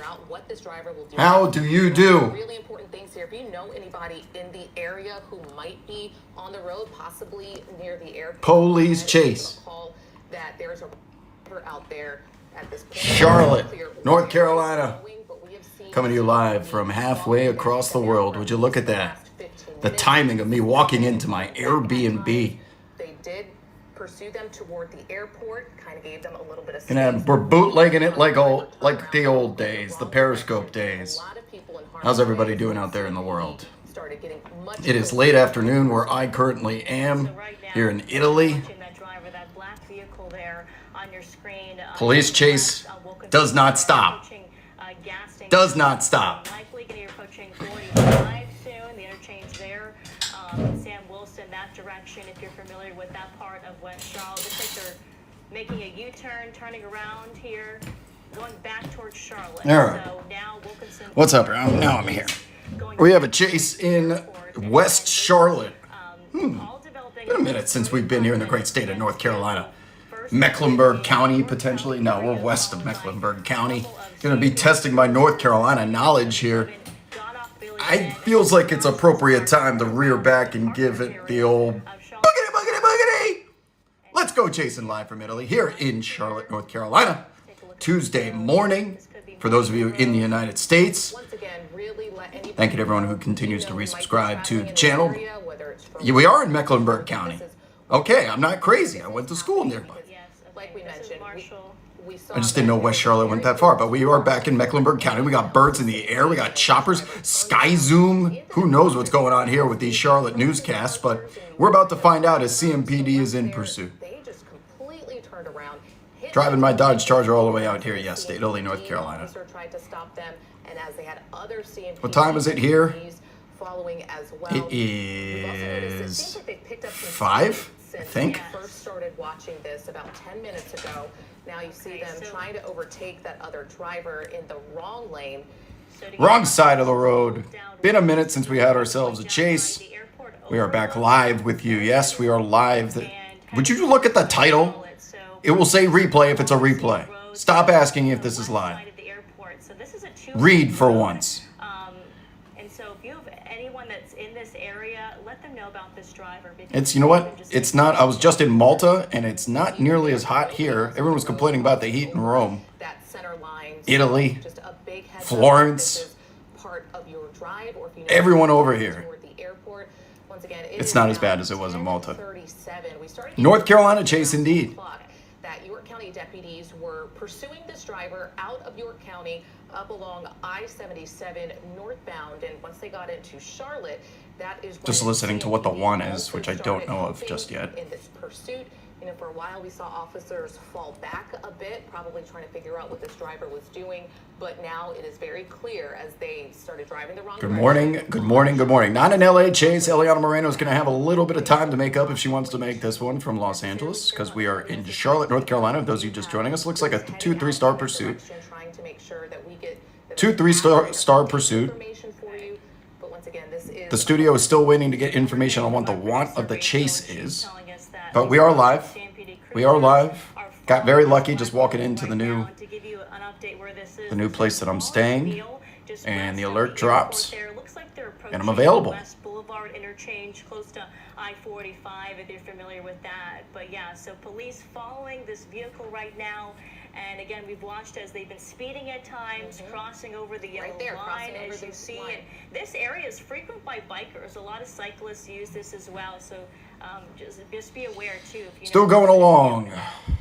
figure out what this driver will do. How do you do? Really important things here. If you know anybody in the area who might be on the road, possibly near the airport, Police chase. call that there's a driver out there at this point. Charlotte, North Carolina. Coming to you live from halfway across the world. Would you look at that? The timing of me walking into my Airbnb. They did pursue them toward the airport, kind of gave them a little bit of space. And we're bootlegging it like the old days, the Periscope days. How's everybody doing out there in the world? It is late afternoon where I currently am, here in Italy. Police chase does not stop. Does not stop. Likely going to be approaching 45 soon. The interchange there, Sam Wilson, that direction. If you're familiar with that part of West Charlotte, looks like they're making a U-turn, turning around here, going back towards Charlotte. All right. So now Wilkinson. What's up, Aaron? Now I'm here. We have a chase in West Charlotte. Been a minute since we've been here in the great state of North Carolina. Mecklenburg County, potentially. No, we're west of Mecklenburg County. Going to be testing my North Carolina knowledge here. It feels like it's appropriate time to rear back and give it the old boogity, boogity, boogity. Let's go chasing live from Italy here in Charlotte, North Carolina. Tuesday morning for those of you in the United States. Thank you to everyone who continues to resubscribe to the channel. Yeah, we are in Mecklenburg County. Okay, I'm not crazy. I went to school nearby. Like we mentioned, I just didn't know West Charlotte went that far, but we are back in Mecklenburg County. We got birds in the air. We got choppers, sky zoom. Who knows what's going on here with these Charlotte newscasts, but we're about to find out as CMPD is in pursuit. They just completely turned around. Driving my Dodge Charger all the way out here, yes, to Italy, North Carolina. Tried to stop them, and as they had other CMPD what time is it here? Following as well. It is 5, I think. First started watching this about 10 minutes ago. Now you see them trying to overtake that other driver in the wrong lane. Wrong side of the road. Been a minute since we had ourselves a chase. We are back live with you. Yes, we are live. Would you look at the title? It will say replay if it's a replay. Stop asking if this is live. Read for once. And so if you have anyone that's in this area, let them know about this driver. It's, you know what? It's not, I was just in Malta, and it's not nearly as hot here. Everyone was complaining about the heat in Rome. That center line, Italy, just a big heads Florence, part of your drive, or if you know everyone over here. The airport. Once again, it's not as bad as it was in Malta. 37. We started North Carolina chase indeed. That York County deputies were pursuing this driver out of York County up along I-77 northbound, and once they got into Charlotte, that is just listening to what the one is, which I don't know of just yet. In this pursuit, you know, for a while we saw officers fall back a bit, probably trying to figure out what this driver was doing, but now it is very clear as they started driving the wrong direction. Good morning, good morning, good morning. Not an LA chase. Eliana Moreno is going to have a little bit of time to make up if she wants to make this one from Los Angeles, because we are in Charlotte, North Carolina. Those of you just joining us, looks like a 2-3-star pursuit. 2-3-star pursuit. The studio is still waiting to get information on what the want of the chase is. But we are live. We are live. Got very lucky just walking into the new place that I'm staying. And the alert drops. And I'm available. Boulevard interchange close to I-45 if you're familiar with that. But yeah, so police following this vehicle right now. And again, we've watched as they've been speeding at times, crossing over the yellow line, as you see it. This area is frequent by bikers. A lot of cyclists use this as well. So just be aware too. If you still going along.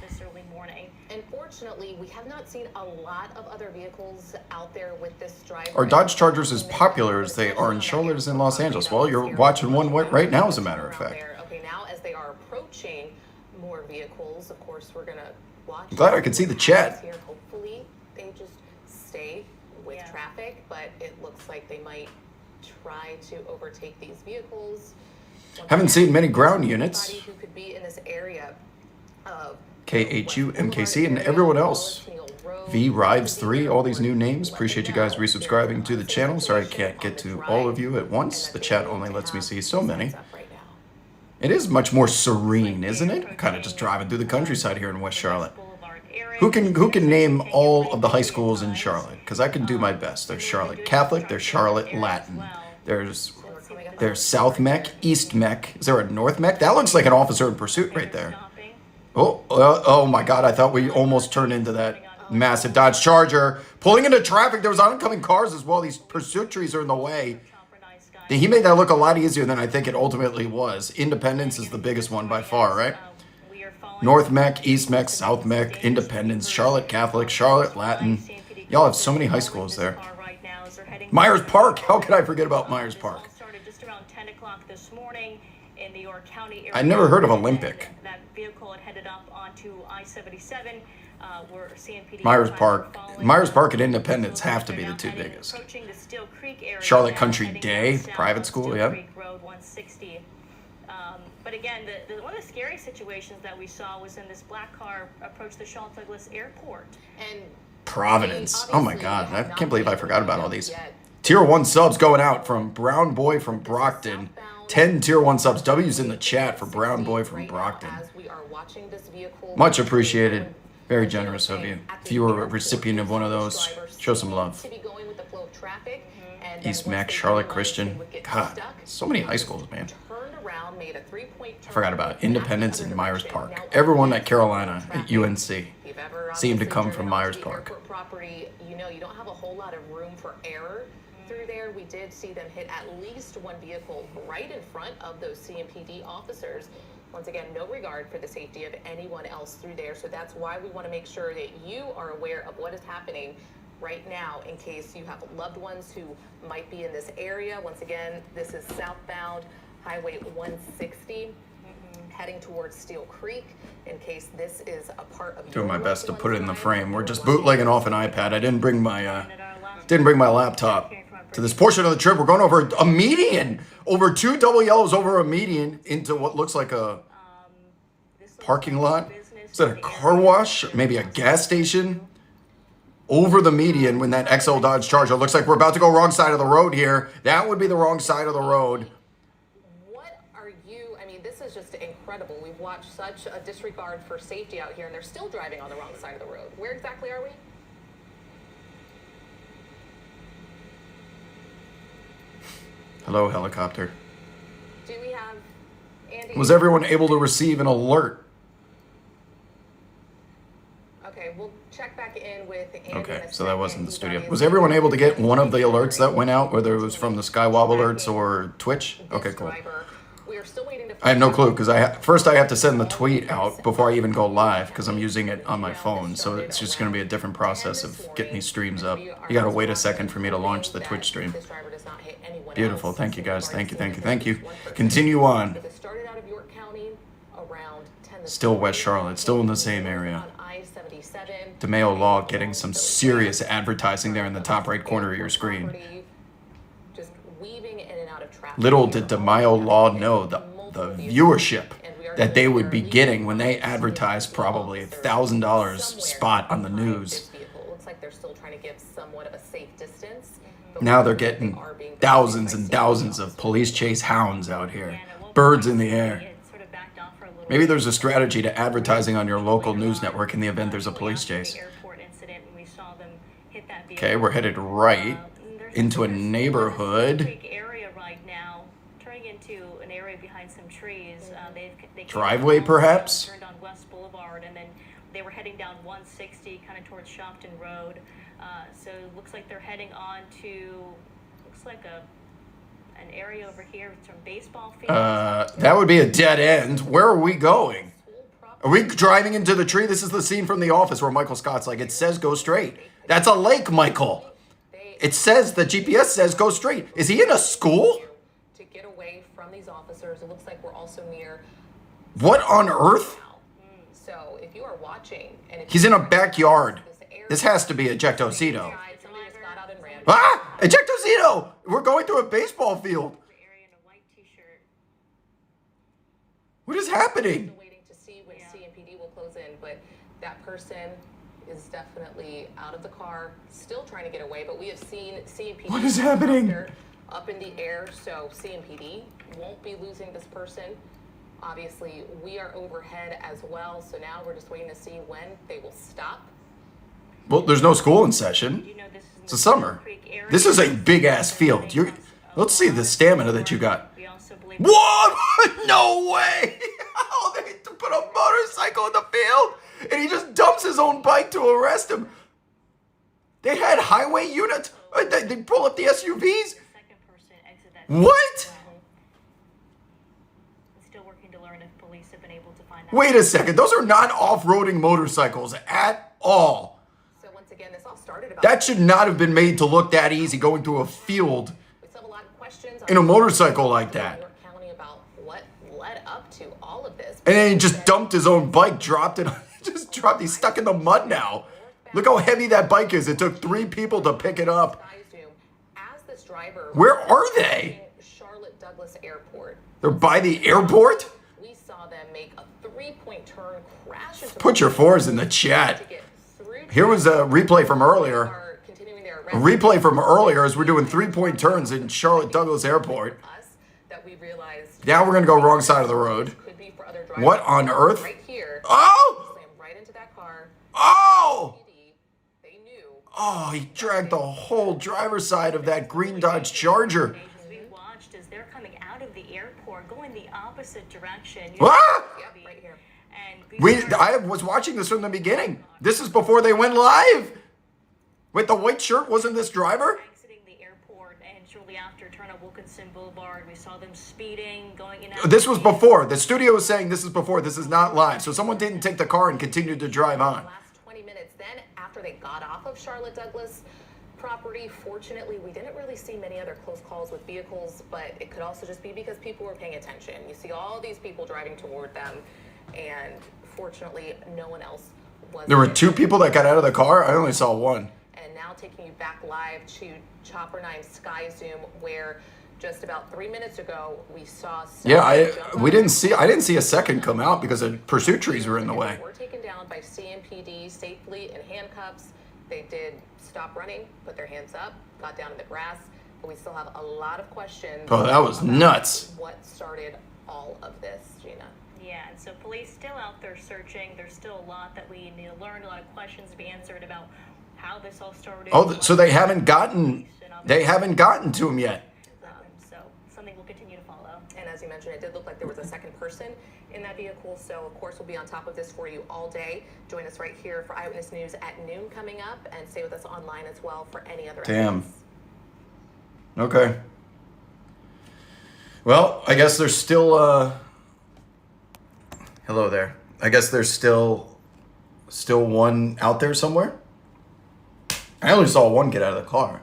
This early morning. Unfortunately, we have not seen a lot of other vehicles out there with this driver. Are Dodge Chargers as popular as they are in Charlotte as in Los Angeles? Well, you're watching one right now, as a matter of fact. Okay, now as they are approaching more vehicles, of course, we're gonna watch. I'm glad I could see the chat. Here, hopefully, they just stay with traffic, but it looks like they might try to overtake these vehicles. Haven't seen many ground units. Who could be in this area of KHU, MKC, and everyone else. V Rives 3, all these new names. Appreciate you guys resubscribing to the channel. Sorry I can't get to all of you at once. The chat only lets me see so many. It is much more serene, isn't it? Kind of just driving through the countryside here in West Charlotte. Eric, Who can name all of the high schools in Charlotte? Because I can do my best. There's Charlotte Catholic, there's Charlotte Latin, there's South Mech, East Mech. Is there a North Mech? That looks like an officer in pursuit right there. Oh my God! I thought we almost turned into that massive Dodge Charger pulling into traffic. There was oncoming cars as well. These pursuit trees are in the way. He made that look a lot easier than I think it ultimately was. Independence is the biggest one by far, right? North Mech, East Mech, South Mech, Independence, Charlotte Catholic, Charlotte Latin. Y'all have so many high schools there. Myers Park. How could I forget about Myers Park? I never heard of Olympic. That vehicle had headed up onto I-77. Where CMPD Myers Park and Independence have to be the two biggest. Charlotte Country Day, private school, yeah. Road 160. But again, one of the scary situations that we saw was in this black car approach the Charlotte Douglas Airport. And Providence. Oh my God, I can't believe I forgot about all these. Tier 1 subs going out from Brown Boy from Brockton. 10 Tier 1 subs. W's in the chat for Brown Boy from Brockton. Much appreciated. Very generous of you. If you were a recipient of one of those, show some love. East Mac, Charlotte Christian. God, so many high schools, man. I forgot about Independence and Myers Park. Everyone at Carolina, at UNC, seemed to come from Myers Park. You know, you don't have a whole lot of room for error through there. We did see them hit at least one vehicle right in front of those CMPD officers. Once again, no regard for the safety of anyone else through there. So that's why we want to make sure that you are aware of what is happening right now in case you have loved ones who might be in this area. Once again, this is southbound Highway 160 heading towards Steel Creek in case this is a part of doing my best to put it in the frame. We're just bootlegging off an iPad. I didn't bring my laptop to this portion of the trip. We're going over a median, over two double yellows over a median into what looks like a parking lot. Is that a car wash? Maybe a gas station? Over the median when that XL Dodge Charger looks like we're about to go wrong side of the road here. That would be the wrong side of the road. What are you, I mean, this is just incredible. We've watched such a disregard for safety out here and they're still driving on the wrong side of the road. Where exactly are we? Hello, helicopter. Do we have Andy? Was everyone able to receive an alert? Okay, we'll check back in with Andy. Okay, so that wasn't the studio. Was everyone able to get one of the alerts that went out, whether it was from the Skywob alerts or Twitch? Okay, cool. We are still waiting to I have no clue because first I have to send the tweet out before I even go live because I'm using it on my phone. So it's just going to be a different process of getting these streams up. You got to wait a second for me to launch the Twitch stream. Beautiful. Thank you, guys. Thank you, thank you, thank you. Continue on. Still West Charlotte. Still in the same area. DeMayo Law getting some serious advertising there in the top right corner of your screen. Little did DeMayo Law know the viewership that they would be getting when they advertised probably $1,000 spot on the news. Now they're getting thousands and thousands of police chase hounds out here. Birds in the air. Maybe there's a strategy to advertising on your local news network in the event there's a police chase. Okay, we're headed right into a neighborhood. Driveway, perhaps? Turned on West Boulevard, and then they were heading down 160, kind of towards Shopton Road. So it looks like they're heading on to, looks like an area over here with some baseball fields. That would be a dead end. Where are we going? Are we driving into the tree? This is the scene from The Office where Michael Scott's like, it says go straight. That's a lake, Michael. It says, the GPS says go straight. Is he in a school? To get away from these officers, it looks like we're also near. What on earth? So if you are watching, and if he's in a backyard. This has to be Ejectocito. Ah! Ejectocito! We're going through a baseball field. What is happening? Waiting to see when CMPD will close in, but that person is definitely out of the car, still trying to get away. But we have seen CMPD. What is happening? Up in the air, so CMPD won't be losing this person Obviously, we are overhead as well, so now we're just waiting to see when they will stop. Well, there's no school in session. It's the summer. This is a big-ass field. Let's see the stamina that you got. What? No way! Oh, they put a motorcycle in the field, and he just dumps his own bike to arrest him. They had highway units. They pull up the SUVs. What? Still working to learn if police have been able to find out. Wait a second. Those are not off-roading motorcycles at all. So once again, this all started about... That should not have been made to look that easy, going through a field We still have a lot of questions in a motorcycle like that. York County about what led up to all of this. And then he just dumped his own bike, dropped it. Just dropped. He's stuck in the mud now. Look how heavy that bike is. It took 3 people to pick it up. As this driver... Where are they? Charlotte Douglas Airport. They're by the airport? We saw them make a 3-point turn, crash into... Put your 4s in the chat. Here was a replay from earlier. A replay from earlier as we're doing 3-point turns in Charlotte Douglas Airport. Now we're going to go wrong side of the road. What on earth? Right here. Oh! Right into that car. Oh! They knew. Oh, he dragged the whole driver's side of that green Dodge Charger. We watched as they're coming out of the airport, going the opposite direction. Ah! Yep, right here. And I was watching this from the beginning. This is before they went live. With the white shirt, wasn't this driver? exiting the airport, and shortly after, turn up Wilkinson Boulevard, we saw them speeding, going in. This was before. The studio was saying this is before. This is not live. So someone didn't take the car and continued to drive on. Last 20 minutes. Then, after they got off of Charlotte Douglas property, fortunately, we didn't really see many other close calls with vehicles, but it could also just be because people were paying attention. You see all these people driving toward them, and fortunately, no one else was. There were 2 people that got out of the car. I only saw 1. And now taking you back live to Chopper 9 Sky Zoom, where just about 3 minutes ago we saw. Yeah, I didn't see a second come out because the pursuit trees were in the way. They were taken down by CMPD safely in handcuffs. They did stop running, put their hands up, got down in the grass, but we still have a lot of questions. Oh, that was nuts. What started all of this, Gina? Yeah, and so police still out there searching. There's still a lot that we need to learn, a lot of questions to be answered about how this all started. Oh, so they haven't gotten to him yet. So something we'll continue to follow. And as you mentioned, it did look like there was a second person in that vehicle. So of course we'll be on top of this for you all day. Join us right here for Eyewitness News at noon coming up, and stay with us online as well for any other Damn. updates. Okay. Well, I guess there's still hello there. I guess there's still one out there somewhere. I only saw 1 get out of the car.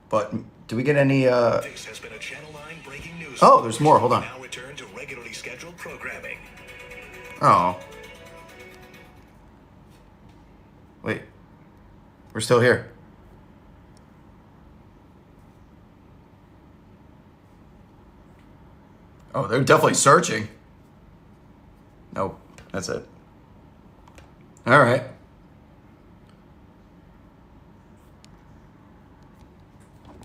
But do we get any This has been a Channel 9 breaking news. Oh, there's more. Hold on. Now return to regularly scheduled programming. Oh. Wait. We're still here. Oh, they're definitely searching. Nope. That's it. All right.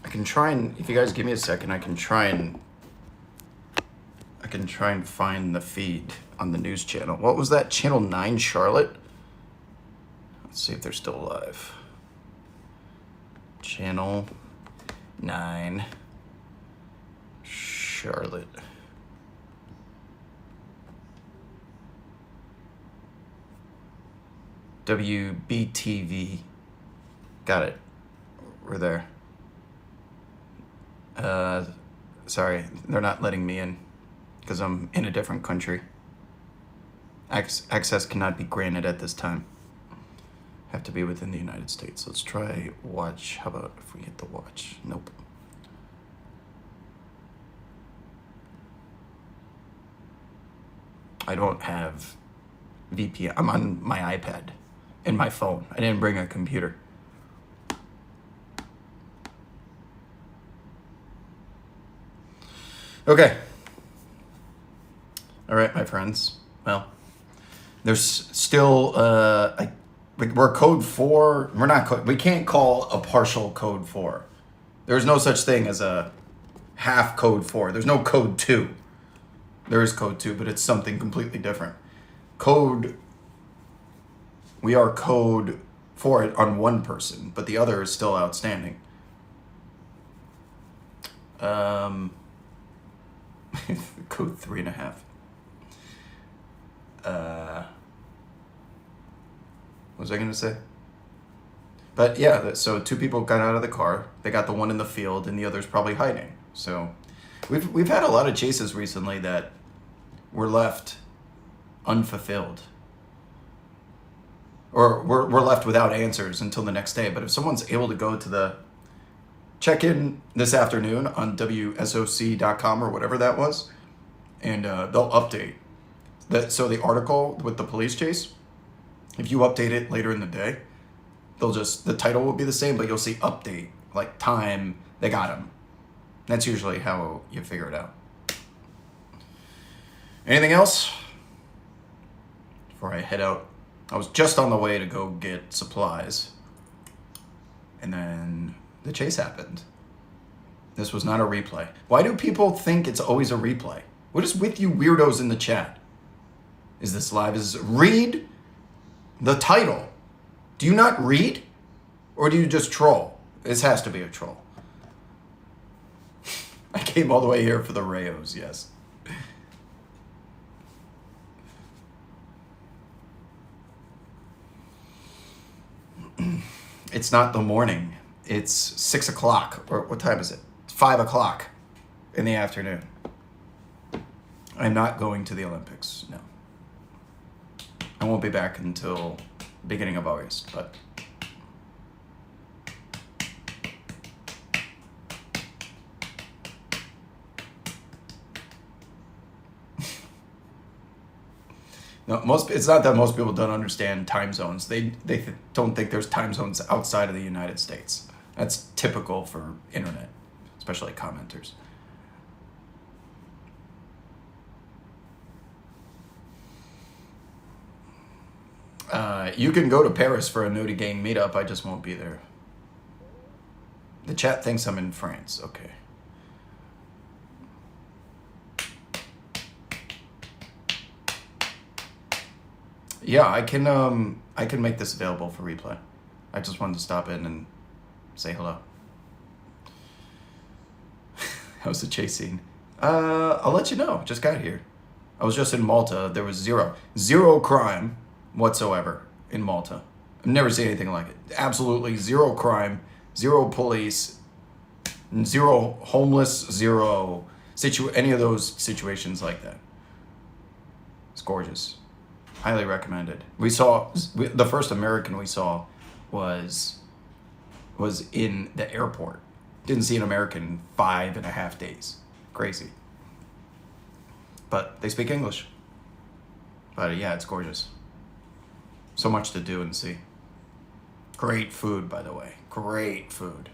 I can try and, if you guys give me a second, I can try and find the feed on the news channel. What was that? Channel 9 Charlotte? Let's see if they're still alive. Channel 9 Charlotte. WBTV. Got it. We're there. Sorry, they're not letting me in because I'm in a different country. Access cannot be granted at this time. Have to be within the United States. Let's try watch. How about if we hit the watch? Nope. I don't have VPN. I'm on my iPad and my phone. I didn't bring a computer. Okay. All right, my friends. Well, there's still we're code 4. We're not we can't call a partial code 4. There's no such thing as a half code 4. There's no code 2. There is code 2, but it's something completely different. Code, we are code for it on one person, but the other is still outstanding. Code 3.5. What was I gonna say? But yeah, so 2 people got out of the car. They got the one in the field, and the other's probably hiding. So we've had a lot of chases recently that were left unfulfilled, or we're left without answers until the next day. But if someone's able to go to the check-in this afternoon on WSOC.com or whatever that was, and they'll update that. So the article with the police chase, if you update it later in the day, the title will be the same, but you'll see update, like time, they got him. That's usually how you figure it out. Anything else? Before I head out, I was just on the way to go get supplies, and then the chase happened. This was not a replay. Why do people think it's always a replay? What is with you weirdos in the chat? Is this live? Read the title. Do you not read? Or do you just troll? This has to be a troll. I came all the way here for the Rayos, yes. It's not the morning. It's 6 o'clock. Or what time is it? It's 5 o'clock in the afternoon. I'm not going to the Olympics, no. I won't be back until beginning of August, but no, it's not that most people don't understand time zones. They don't think there's time zones outside of the United States. That's typical for internet, especially commenters. You can go to Paris for a Nudie Gang meetup. I just won't be there. The chat thinks I'm in France. Okay. Yeah, I can make this available for replay. I just wanted to stop in and say hello. How's the chase scene? I'll let you know. Just got here. I was just in Malta. There was zero crime whatsoever in Malta. I've never seen anything like it. Absolutely zero crime, zero police, zero homeless, zero any of those situations like that. It's gorgeous. Highly recommended. The first American we saw was in the airport. Didn't see an American in 5.5 days. Crazy. But they speak English. But yeah, it's gorgeous. So much to do and see. Great food, by the way. Great food.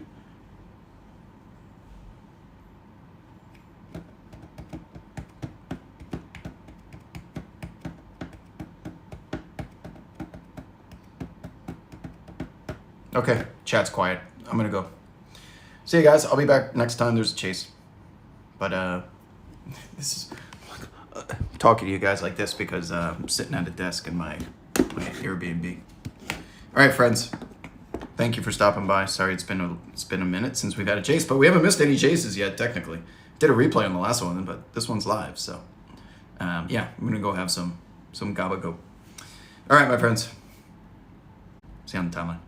Okay, chat's quiet. I'm gonna go. See you guys. I'll be back next time there's a chase. But this is talking to you guys like this because I'm sitting at a desk in my Airbnb. All right, friends. Thank you for stopping by. Sorry, it's been a minute since we've had a chase, but we haven't missed any chases yet. Technically, did a replay on the last one, but this one's live. So, yeah, I'm gonna go have some gabagool. All right, my friends. See you on the timeline.